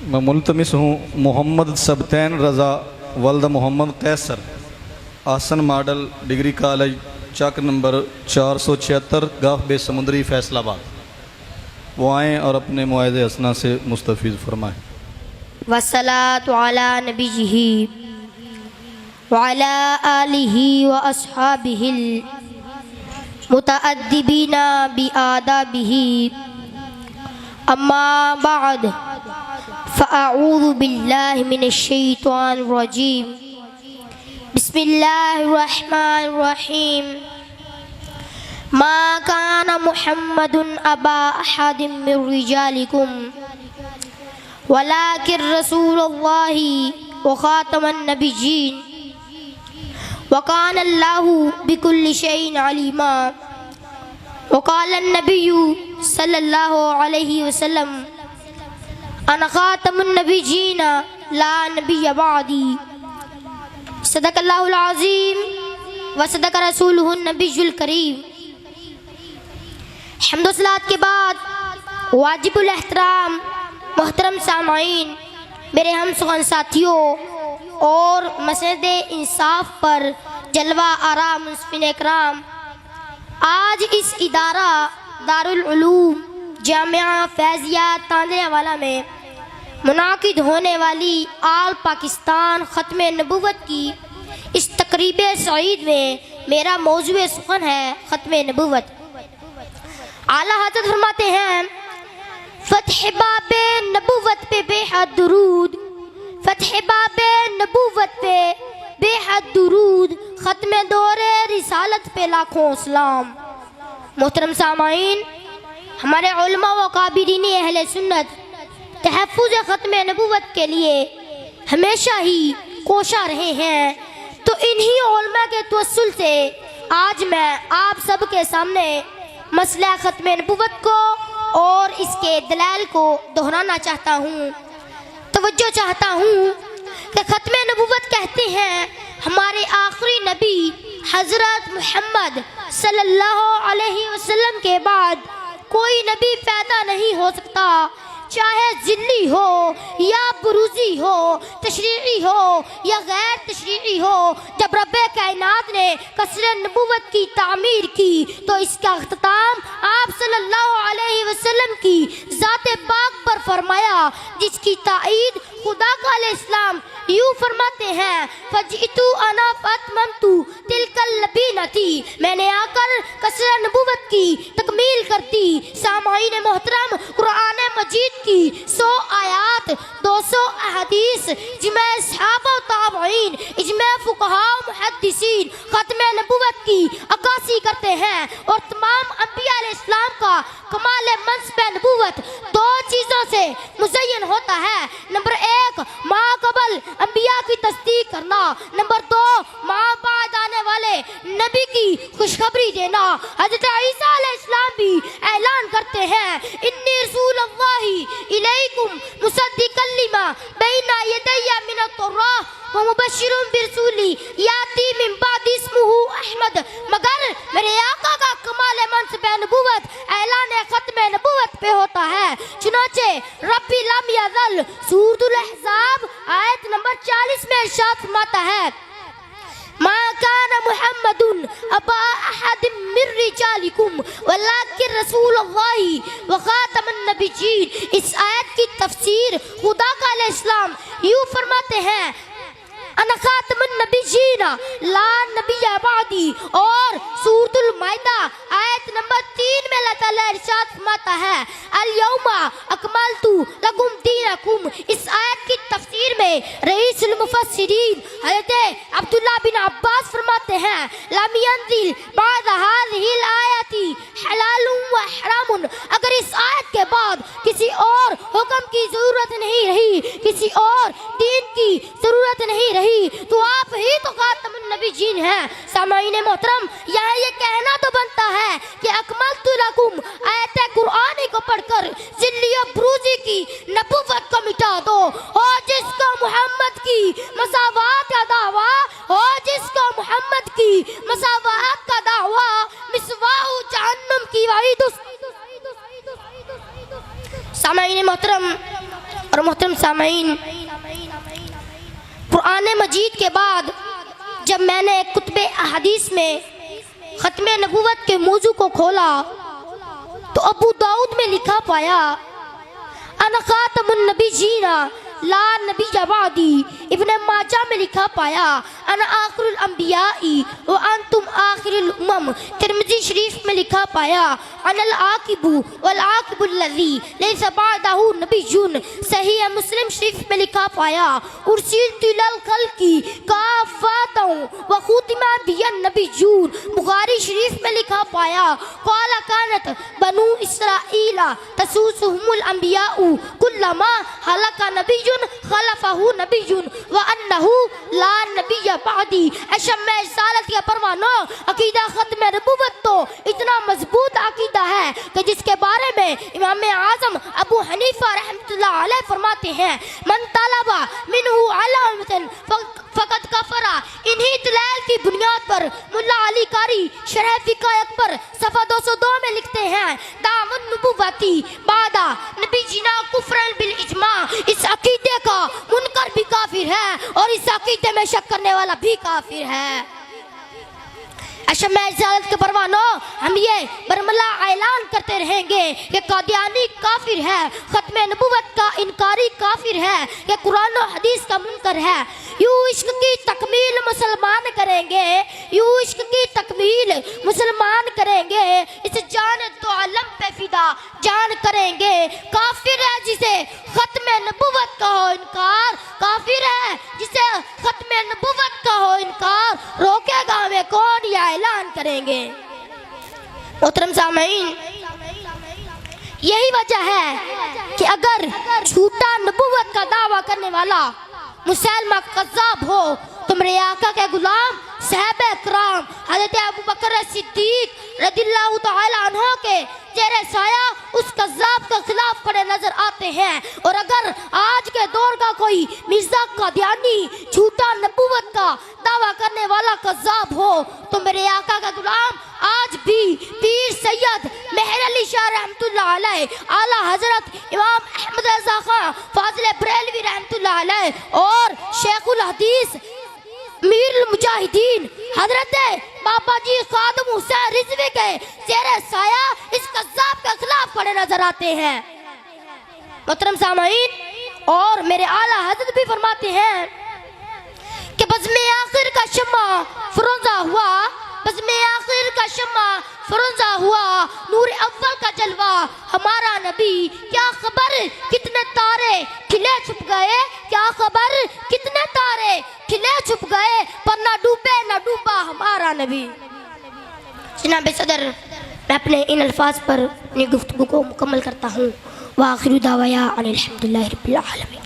میں ملتمس ہوں محمد سبتین رضا ولد محمد قیصر، آسن ماڈل ڈگری کالج، چک نمبر 476، گاف بے سمندری، فیصل آباد۔ وہ آئیں اور اپنے معاہدے حسنہ سے مستفیض فرمائیں۔ والصلاة على نبيه وعلى آله وأصحابه المتأدبين بآدابه، أما بعد فأعوذ بالله من الشيطان الرجيم، بسم الله الرحمن الرحيم، ما كان محمد أبا أحد من رجالكم ولكن رسول الله وخاتم النبيين، وكان الله بكل شيء عليما، وقال النبي صلى الله عليه وسلم أنا خاتم النبيين لا نبي بعدي، صدق الله العظيم وصدق رسوله النبي الكريم۔ حمد و صلات کے بعد واجب الاحترام محترم سامعین، میرے ہم سخن ساتھیوں اور مسند انصاف پر جلوہ آرا منصفین اکرام، آج اس ادارہ دارالعلوم جامعہ فیضیہ تاندیا والا میں منعقد ہونے والی آل پاکستان ختم نبوت کی اس تقریب سعید میں میرا موضوع سخن ہے ختم نبوت۔ اعلیٰ حضرت فرماتے ہیں فتح باب نبوت پہ بے حد درود، فتح باب نبوت پہ بے حد درود، ختم دور رسالت پہ لاکھوں سلام۔ محترم سامعین، ہمارے علماء و قابلین اہل سنت تحفظ ختم نبوت کے لیے ہمیشہ ہی کوشاں رہے ہیں، تو انہی علماء کے توسل سے آج میں آپ سب کے سامنے مسئلہ ختم نبوت کو اور اس کے دلائل کو دہرانا چاہتا ہوں۔ توجہ چاہتا ہوں کہ ختم نبوت کہتے ہیں ہمارے آخری نبی حضرت محمد صلی اللہ علیہ وسلم کے بعد کوئی نبی پیدا نہیں ہو سکتا، چاہے ذلی ہو یا بروزی ہو، تشریعی ہو یا غیر تشریعی ہو۔ جب رب کائنات نے قصر نبوت کی تعمیر کی تو اس کا اختتام آپ صلی اللہ علیہ وسلم کی ذات پاک پر فرمایا، جس کی تائید خدا کا علیہ السلام یوں فرماتے ہیں فَجِئْتُ أَنَا فَأَتْمَمْتُ تِلْكَ الْلَبِينَةِ، میں نے آ کر قصر نبوت کی تکمیل کرتی۔ سامعین محترم، قرآن مجید کی 100 آیات، 200 احادیث، اجماع صحابہ و تابعین، اجماع فقہاء و محدثین ختم نبوت کی عکاسی کرتے ہیں، اور تمام انبیاء علیہ السلام کا کمال منصب نبوت دو چیزوں سے مزین ہوتا ہے۔ نمبر 1 ماں قبل انبیاء کی تصدیق کرنا، نمبر 2 ماں بعد آنے والے نبی کی خوشخبری دینا۔ حضرت عیسیٰ علیہ السلام بھی اعلان کرتے ہیں انی رسول اللہ الیکم مصدقا لما بین یدی من التوراۃ ومبشر برسول یاتی من بعد اسمہ احمد، مگر میرے آقا کا کمال منصب نبوت اعلان ختم نبوت پہ ہوتا ہے۔ چنانچہ ربی لم یزل سورۃ الاحزاب آیت نمبر 40 میں ارشاد فرماتا ہے ما کان محمد ابا احد من رجالکم ولکن رسول اللہ وخاتم النبیین۔ اس آیت کی تفسیر خدا کا علیہ السلام یوں فرماتے ہیں انا خاتم النبیین لا نبی بعدی، اور سورۃ المائدہ آیت نمبر 3 میں اللہ تعالیٰ ارشاد فرماتا ہے الیوم اکملت لکم دینکم۔ اس آیت کی تفسیر میں رئیس المفسرین حضرت عبداللہ بن عباس فرماتے ہیں لم ینزل بعد هذه الآیات حلال و حرام، اگر اس آیت کے بعد کسی اور حکم کی ضرورت نہیں رہی، کسی اور دین کی ضرورت نہیں رہی، تو آپ ہی تو خاتم النبیین ہیں۔ سامعین محترم، یہاں یہ کہنا تو بنتا ہے کہ اکملت لکم آیت قرآن کو پڑھ کر ذلی و بروزی کی نبوت کو مٹا دو، اور جس کو محمد کی مساوات کا دعویٰ، اور جس کو محمد کی مساوات کا دعویٰ مسواہ جہنم کی وعید۔ سامعین محترم، اور محترم سامعین، قرآن مجید کے بعد جب میں نے کتب احادیث میں ختم نبوت کے موضوع کو کھولا تو ابو داؤد میں لکھا پایا انا خاتم النبیین لا نبی بعدی، ابن ماجہ میں لکھا پایا انا آخر الانبیاء وانتم آخر الامم، ترمذی شریف میں لکھا پایا انا العاقب والعاقب الذی لیس بعدہ نبی، صحیح مسلم شریف میں لکھا پایا ارسلت الی الخلق کافۃ وختم بی النبیون، بخاری شریف میں لکھا پایا قال کانت بنو اسرائیل تسوسهم الانبیاء کلما ہلک نبی خلفہ نبی وانہ لا نبی بعدی۔ اے شمع رسالت کے پروانو، عقیدہ ختم نبوت تو اتنا مضبوط عقیدہ ہے کہ جس کے بارے میں امام اعظم ابو حنیفہ رحمۃ اللہ علیہ فرماتے ہیں من طلب منہ علامۃ فقط کفر۔ انہی دلائل کی بنیاد پر ملا علی قاری شرح فقہ اکبر صفحہ 202 میں لکھتے ہیں دعوی النبوتی بعد نبی جینا کفرن بالاجماع، اس عقیدے کا منکر بھی کافر ہے اور اس عقیدے میں شک کرنے والا بھی کافر ہے۔ شمع رسالت کے پروانو، ہم یہ برملا اعلان کرتے رہیں گے کہ قادیانی کافر ہے، ختم نبوت کا انکاری کافر ہے، کہ قرآن و حدیث کا منکر ہے۔ یوں عشق کی تکمیل مسلمان کریں گے، یوں عشق کی تکمیل مسلمان کریں گے، اس جان تو علم پہ فدا جان کریں گے۔ کافر ہے جسے ختم نبوت کا ہو انکار، کافر ہے جسے ختم نبوت کا ہو انکار، روکے گا ہمیں کون یہ اعلان کریں گے۔ محترم سامعین، یہی وجہ ہے کہ اگر جھوٹا نبوت کا دعویٰ کرنے والا مسلمہ قذاب ہو تو میرے آقا کے غلام صحابہ کرام حضرت ابوبکر صدیق رضی اللہ تعالی عنہ کے زیر سایہ اس قذاب کے خلاف کھڑے نظر آتے ہیں۔ اور اگر آج کے دور کا کوئی مرزا قادیانی جھوٹا نبوت کا دعویٰ کرنے والا قذاب ہو تو میرے آقا کا غلام آج بھی پیر سید مہر علی شاہ رحمۃ اللہ علیہ، اعلیٰ حضرت امام احمد رضا خان فاضل بریلوی رحمۃ اللہ علیہ اور شیخ الحدیث میر المجاہدین حضرت بابا جی خادم حسین رضوی کے زیر سایہ اس قذاب کے خلاف کھڑے نظر آتے ہیں۔ محترم سامعین، اور میرے اعلیٰ حضرت بھی فرماتے ہیں کہ بزم آخر کا شمع فروزہ ہوا، بزم آخر کا شمع فروزہ ہوا، نور اول کا جلوہ ہمارا نبی، کیا خبر کتنے تارے کھلے چھپ گئے، کیا خبر کتنے تارے کھلے چھپ گئے، پر نہ ڈوبے نہ ڈوبا ہمارا نبی۔ جناب صدر، میں اپنے ان الفاظ پر اپنی گفتگو کو مکمل کرتا ہوں۔ وآخر دعوایا ان الحمدللہ رب العالمین۔